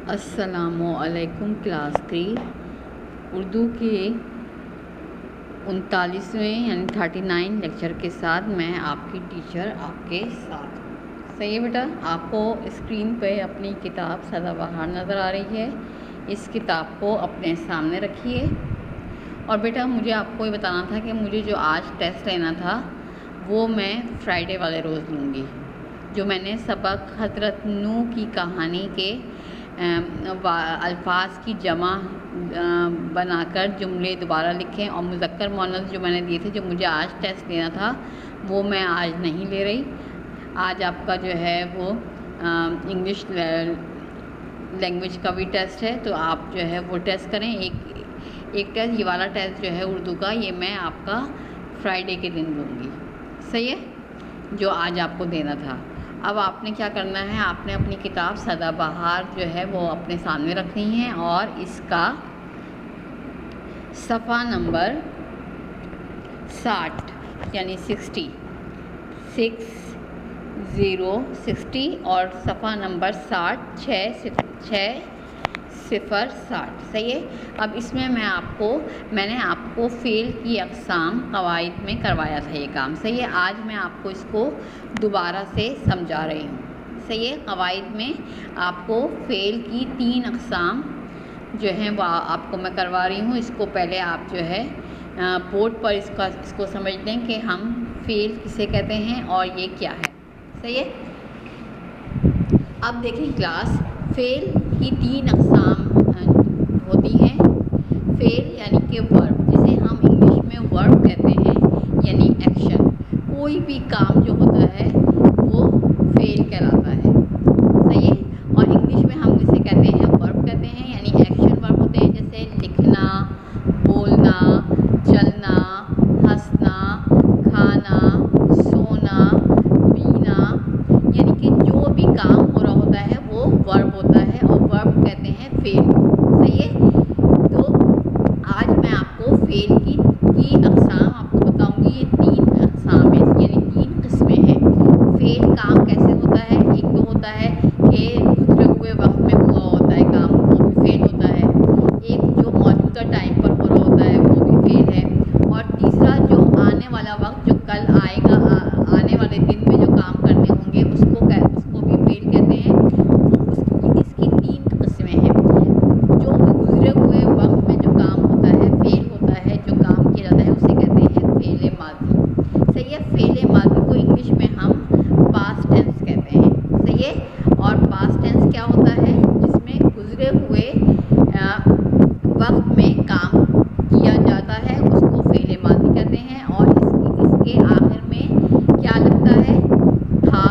السلام علیکم کلاس 3 اردو کے 39ویں یعنی 39 لیکچر کے ساتھ میں آپ کی ٹیچر آپ کے ساتھ ہوں۔ صحیح ہے بیٹا، آپ کو اسکرین پہ اپنی کتاب سدا بہار نظر آ رہی ہے۔ اس کتاب کو اپنے سامنے رکھیے اور بیٹا مجھے آپ کو یہ بتانا تھا کہ مجھے جو آج ٹیسٹ لینا تھا وہ میں فرائیڈے والے روز لوں گی۔ جو میں نے سبق حضرت نوح کی کہانی کے الفاظ کی جمع بنا کر جملے دوبارہ لکھیں اور مذکر مؤنث جو میں نے دیے تھے، جو مجھے آج ٹیسٹ لینا تھا وہ میں آج نہیں لے رہی۔ آج آپ کا جو ہے وہ انگلش لینگویج کا بھی ٹیسٹ ہے، تو آپ جو ہے وہ ٹیسٹ کریں۔ ایک ٹیسٹ، یہ والا ٹیسٹ جو ہے اردو کا، یہ میں آپ کا فرائیڈے کے دن لوں گی۔ صحیح ہے، جو آج آپ کو دینا تھا۔ اب آپ نے کیا کرنا ہے، آپ نے اپنی کتاب سدا بہار جو ہے وہ اپنے سامنے رکھنی ہے اور اس کا صفحہ نمبر 60 یعنی 60 اور صفحہ نمبر 60 صحیح ہے۔ اب اس میں میں نے آپ کو فعل کی اقسام قواعد میں کروایا تھا یہ کام۔ صحیح ہے، آج میں آپ کو اس کو دوبارہ سے سمجھا رہی ہوں۔ صحیح ہے، قواعد میں آپ کو فعل کی 3 اقسام جو ہیں وہ آپ کو میں کروا رہی ہوں۔ اس کو پہلے آپ جو ہے بورڈ پر اس کو سمجھ لیں کہ ہم فعل کسے کہتے ہیں اور یہ کیا ہے۔ صحیح ہے، اب دیکھیں کلاس، فعل کی 3 اقسام ہوتی ہیں۔ فعل یعنی کہ ورب، جسے ہم انگلش میں ورب کہتے ہیں یعنی ایکشن۔ کوئی بھی کام جو ہوتا ہے وہ فعل کہلاتا ہے۔ صحیح ہے، اور انگلش میں ہم اسے کہتے ہیں ورب کہتے ہیں، یعنی ایکشن ورب ہوتے ہیں، جیسے لکھنا، بولنا، چلنا، ہنسنا، کھانا، سونا، پینا، یعنی کہ جو بھی کام ہو رہا ہوتا ہے وہ ورب ہوتا ہے اور ورب کہتے ہیں فعل کو۔ صحیح ہے، تو آج میں آپ کو فعل کی اقسام آپ کو بتاؤں گی۔ یہ 3 اقسام ہیں، یعنی 3 قسمیں ہیں۔ فعل کام کیسے ہوتا ہے، ایک تو ہوتا ہے کہ گزرے ہوئے وقت میں ہوا ہوتا ہے کام، وہ بھی فعل ہوتا ہے۔ ایک جو موجودہ ٹائم پر ہو رہا ہوتا ہے وہ بھی فعل ہے، اور تیسرا جو آنے والا وقت، جو کل آئے گا، آنے والے دن میں جو کام کرنے ہوں گے اس کو بھی فعل کہتے ہیں۔ اس کی 3 قسمیں ہیں۔ جو گزرے ہوئے وقت میں جو کام ہوتا ہے فعل ہوتا ہے، جو کام کیا جاتا ہے اسے کہتے ہیں فعل ماضی۔ صحیح ہے، فعل ماضی کو انگلش میں ہم پاسٹ ٹینس کہتے ہیں۔ صحیح ہے، اور پاسٹ ٹینس کیا ہوتا ہے، جس میں گزرے ہوئے وقت میں کام کیا جاتا ہے اس کو فعل ماضی کہتے ہیں، اور اس کے آخر میں کیا لگتا ہے، تھا،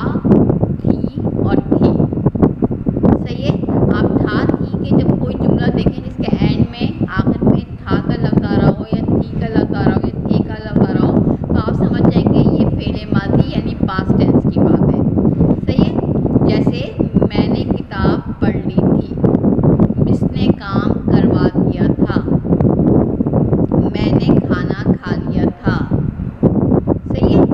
تھی اور تھے۔ صحیح ہے، آپ تھا، تھی کے جب کوئی جملہ دیکھیں جس کے اینڈ میں آخر میں تھا کا لفظ آ رہا ہو یا تھی کا لفظ آ رہا ہو یا تھے کا لفظ آ رہا ہو، تو آپ سمجھ جائیں گے یہ فعل ماضی یعنی پاسٹ ٹینس کی بات ہے۔ صحیح ہے، جیسے میں نے کتاب پڑھ لی تھی، مس نے کام کروا دیا تھا، میں نے کھانا کھا لیا تھا۔ صحیح ہے،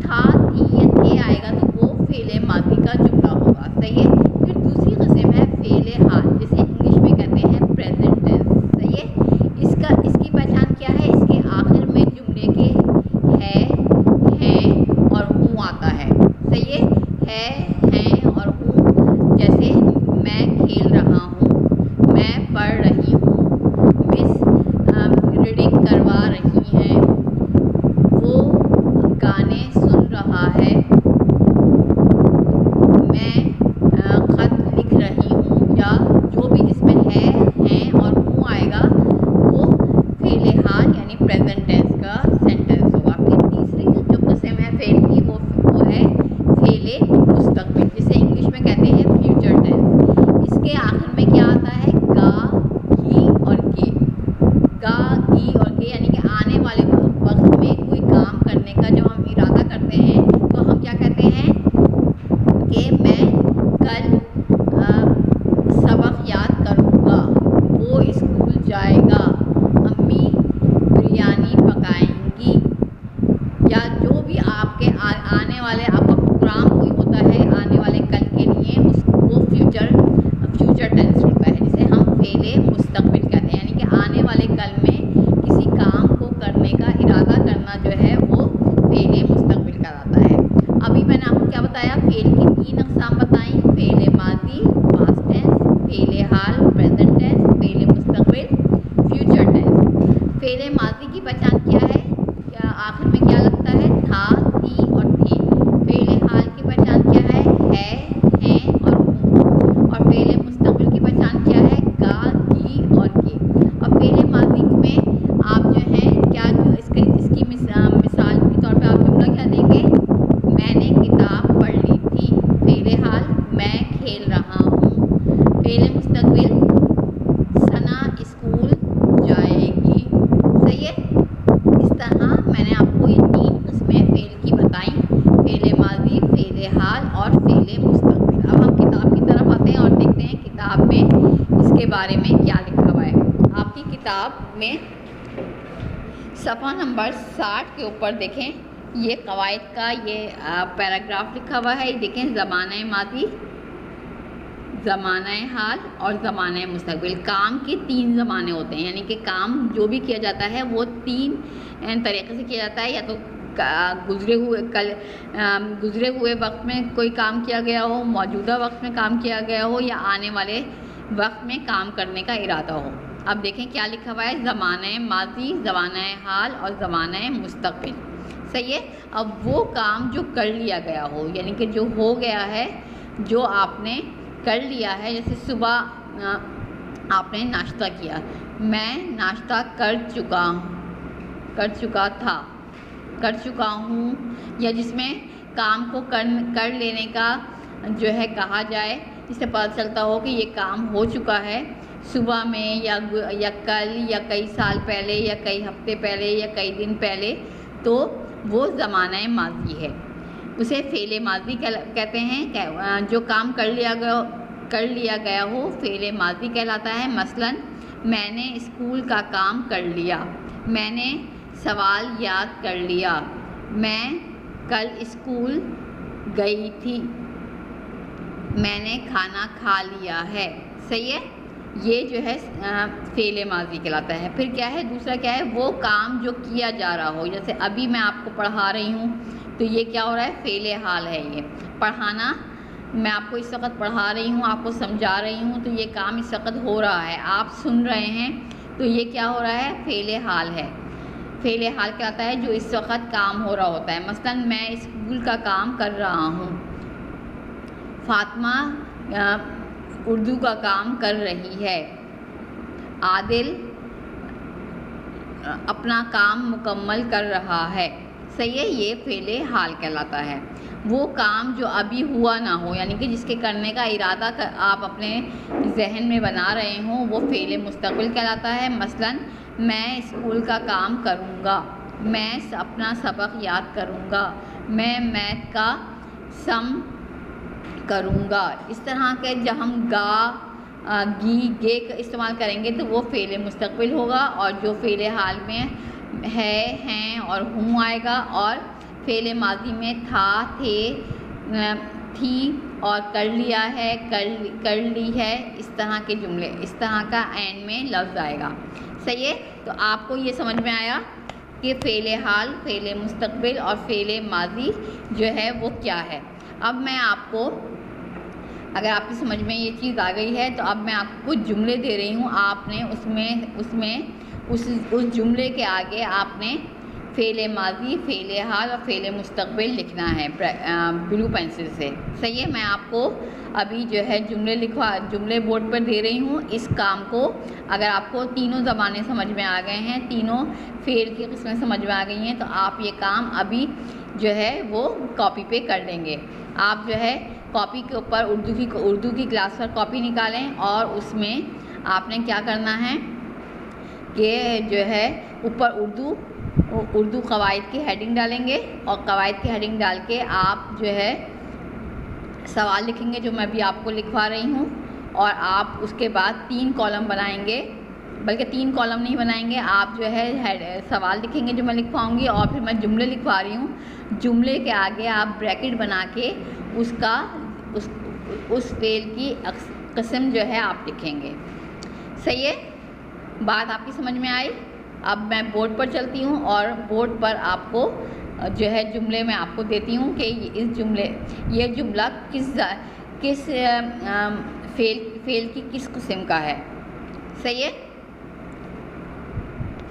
تھا، تھی یا تھے آئے گا تو وہ فعل ماضی کا جملہ ہوگا۔ صحیح ہے، پھر دوسری قسم ہے فعل حال، جسے انگلش میں کہتے ہیں پریزنٹ ٹینس۔ صحیح ہے، اس کی پہچان کیا ہے، اس کے آخر میں جملے کے ہے، ہیں اور ہوں آتا ہے۔ صحیح ہے، ہیں اور ہوں، جیسے میں کھیل رہا ہوں، میں پڑھ رہی ہوں، مس ریڈنگ کروا رہی ہیں، وہ گانے سن رہا ہے، میں خط لکھ رہی ہوں، یا جو بھی جس میں ہے، ہیں اور ہوں آئے گا وہ فعل حال یعنی پریزنٹ ٹینس کا سینٹینس ہوگا۔ پھر تیسری جو قسم ہے فعل کی وہ ہے فعل مستقبل، جسے انگلش میں کہتے ہیں فیوچر ٹینس۔ اس کے آخر میں کیا آتا ہے، گا، ہی اور گے۔ گا، گی اور گے یعنی کہ آنے والے وقت میں کوئی کام کرنے کا جو ہم ارادہ کرتے ہیں تو ہم کیا کہتے ہیں کہ میں کل سبق یاد کروں گا، وہ اسکول جائے گا، امی بریانی پکائیں گی، یا جو بھی آپ کے آنے والے آپ کا پروگرام کوئی ہوتا ہے آنے والے کل کے لیے، وہ فیوچر ٹینس ہوتا ہے۔ हाल, प्रेजेंट टेंस, फ़ेल मुस्तक़बिल, फ्यूचर टेंस। फ़ेल माज़ी की पहचान क्या है? क्या आखिर में क्या लगता है? था, थी और थे। फ़ेल हाल की पहचान क्या है? हैं और हूँ। और फ़ेल मुस्तक़बिल की पहचान क्या है? गा, गी और गे। और फ़ेल माज़ी में आप जो है क्या इसकी मिसाल के तौर पे आप जुमला क्या देंगे? मैंने किताब पढ़ ली थी। फ़ेल हाल, मैं खेल रहा हूँ। फ़ेल मुस्तक़बिल, सना स्कूल जाएगी। सही है। इस तरह मैंने आपको ये 3 किस्में फ़ेल की बताई, फ़ेल माज़ी, फ़ेल हाल और फ़ेल मुस्तक़बिल। अब हम किताब की तरफ आते हैं और देखते हैं किताब में इसके बारे में क्या लिखा हुआ है। आपकी किताब में सफ़ा नंबर 60 के ऊपर देखें, ये कवायद का ये पैराग्राफ लिखा हुआ है। देखें, ज़माना माज़ी, ज़माना हाल और ज़माना मुस्तक़बिल। काम के 3 ज़माने होते हैं, यानी कि काम जो भी किया जाता है वो 3 तरीक़े से किया जाता है। या तो गुज़रे हुए वक्त में कोई काम किया गया हो, मौजूदा वक्त में काम किया गया हो, या आने वाले वक्त में काम करने का इरादा हो। अब देखें क्या लिखा हुआ है, ज़माना माज़ी, ज़माना हाल और ज़माना मुस्तक़बिल। सही है। अब वो काम जो कर लिया गया हो, यानी कि जो हो गया है, जो आपने कर लिया है। जैसे सुबह आपने नाश्ता किया, मैं नाश्ता कर चुका हूँ। या जिसमें काम को कर लेने का जो है कहा जाए, इससे पता चलता हो कि ये काम हो चुका है सुबह में, या कल, या कई साल पहले, या कई हफ्ते पहले, या कई दिन पहले, तो वो ज़माना माज़ी है। उसे फ़ेल माज़ी कहते हैं। जो काम कर लिया गया हो फ़ेल माज़ी कहलाता है। मसलन, मैंने स्कूल का काम कर लिया, मैंने सवाल याद कर लिया, मैं कल स्कूल गई थी, मैंने खाना खा लिया है। सही है। ये जो है फ़ेल माज़ी कहलाता है। फिर क्या है, दूसरा क्या है, वो काम जो किया जा रहा हो। जैसे अभी मैं आपको पढ़ा रही हूँ, तो ये क्या हो रहा है, फ़ेल हाल है। ये पढ़ाना, मैं आपको इस वक्त पढ़ा रही हूँ, आपको समझा रही हूँ, तो ये काम इस वक्त हो रहा है, आप सुन रहे हैं, तो ये क्या हो रहा है, फ़ेल हाल है। फ़ेल हाल क्या आता है, जो इस वक्त काम हो रहा होता है। मसलन, मैं स्कूल का काम कर रहा हूँ, फ़ातिमा उर्दू का काम कर रही है, आदिल अपना काम मुकम्मल कर रहा है। सही है। ये फ़ेल हाल कहलाता है। वो काम जो अभी हुआ ना हो, यानी कि जिसके करने का इरादा आप अपने जहन में बना रहे हों, वो फ़ेल मुस्तक़बिल कहलाता है। मसलन, मैं स्कूल का काम करूँगा, मैं अपना सबक याद करूँगा, मैं मैथ का सम करूँगा। इस तरह के जब हम गी, गे का इस्तेमाल करेंगे तो वो फ़ेल मुस्तक़बिल होगा, और जो फ़ेल हाल में है, हैं और हूँ आएगा, और फ़ेल माज़ी में था, थे, थी और कर लिया है, कर ली है। इस तरह के जुमले, इस तरह का एंड में लफ्ज़ आएगा। सही है। तो आपको ये समझ में आया कि फ़ेल हाल, फ़ेल मुस्तक़बिल और फ़ेल माज़ी जो है वो क्या है। अब मैं आपको, अगर आपकी समझ में ये चीज़ आ गई है, तो अब मैं आपको कुछ जुमले दे रही हूँ। आपने उस जुमले के आगे आपने फ़ेल माज़ी, फ़ेल हाल और फ़ेल मुस्तक़बिल लिखना है ब्लू पेंसिल से। सही है। मैं आपको अभी जो है जुमले बोर्ड पर दे रही हूँ। इस काम को, अगर आपको तीनों ज़बानें समझ में आ गए हैं, तीनों फ़ेल की किस्में समझ में आ गई हैं, तो आप ये काम अभी जो है वो कॉपी पे कर लेंगे। आप जो है कॉपी के ऊपर उर्दू की क्लास पर कॉपी निकालें, और उसमें आपने क्या करना है कि जो है ऊपर उर्दू कवायद की हेडिंग डालेंगे, और कवायद की हेडिंग डाल के आप जो है सवाल लिखेंगे, जो मैं भी आपको लिखवा रही हूँ, और आप उसके बाद 3 कॉलम बनाएंगे, बल्कि 3 कॉलम नहीं बनाएंगे, आप जो है सवाल लिखेंगे जो मैं लिखवाऊँगी, और फिर मैं जुमले लिखवा रही हूँ। जुमले के आगे आप ब्रैकेट बना के उस फ़ेल की किस्म जो है आप लिखेंगे। सही है। बात आपकी समझ में आई। अब मैं बोर्ड पर चलती हूँ, और बोर्ड पर आपको जो है जुमले में आपको देती हूँ कि ये जुमला किस فعل کی کس قسم کا ہے. صحیح ہے.